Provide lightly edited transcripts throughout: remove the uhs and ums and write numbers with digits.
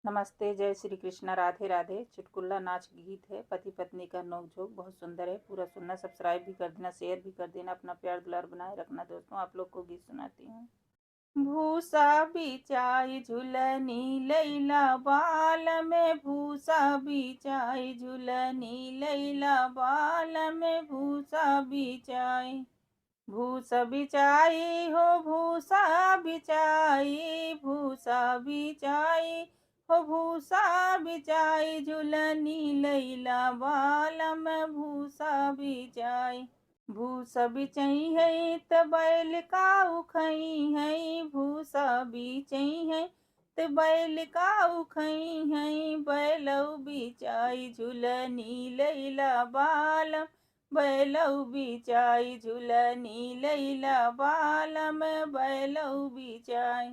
नमस्ते, जय श्री कृष्णा, राधे राधे। चुटकुला नाच गीत है, पति पत्नी का नोक-झोंक, बहुत सुंदर है। पूरा सुनना, सब्सक्राइब भी कर देना, शेयर भी कर देना, अपना प्यार दुलार बनाए रखना दोस्तों। आप लोग को गीत सुनाती हूँ। भूसा बिछाई झुलनी लैला बाल में, भूसा बिछाई झुलनी लैला बाल में, भूसा बिछाई। भूसा बिछाई हो भूसा बिछाई, भूसा बिछाई हो भूसा बिछाई, झुलनी लैला बालम भूसा बिछाई। भूसा बिछई है त बैल का उखई है, भूसा बिछई है त बैल का उखई है, बैलौ बिछाई झुलनी लैला बालम, बैलौ बिछाई झुलनी लैला बालम, बैलौ बिछाई।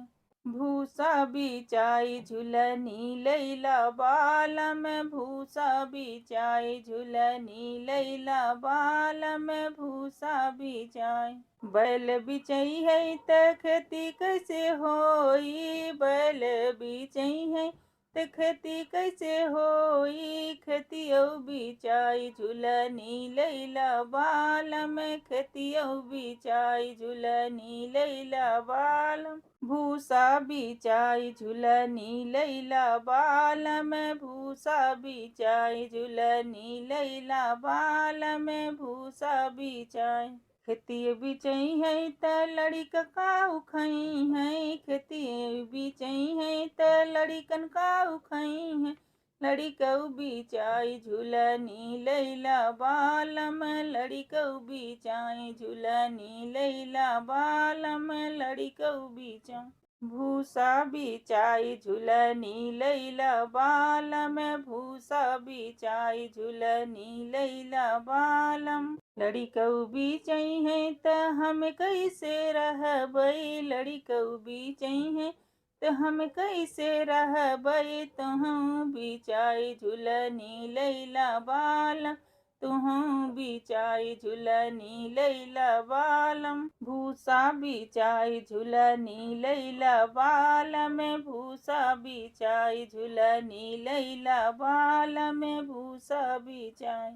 भूसा बिछाई झुलनी लैला बालम, भूसा बिछाई झुलनी लैला बालम, भूसा बिछाई। बैल बिछई है त खेती कैसे होई, बैल बिछई है त खेती कैसे होई, खेतियौ बिछाई झुलनी लैला बालम, खेतियौ बिछाई झुलनी लैला बालम। भूसा बिछाई झुलनी लैला बालम, भूसा बिछाई झुलनी लैला बालम, भूसा बिछाई। खेती बिछई है त लड़िका का उखई है, खेती बिछई है त लड़िकन का उखई है, लड़िकौ बिछाई झुलनी लैला बालम, लड़िकौ बिछाई झुलनी लैला बालम, लड़िकौ बिछाई। भूसा बिछाई झुलनी लैला बालम, भूसा बिछाई झुलनी लैला बालम। लड़िकौ बिछई है त हम कैसे रहबै, लड़िकौ बिछई है त हम कैसे रहबै, तुहु बिछाई झुलनी लैला बालम, तुहु बिछाई झुलनी लैला बालम। भूसा बिछाई झुलनी लैला बालम, भूसा बिछाई झुलनी लैला बालम, भूसा बिछाई।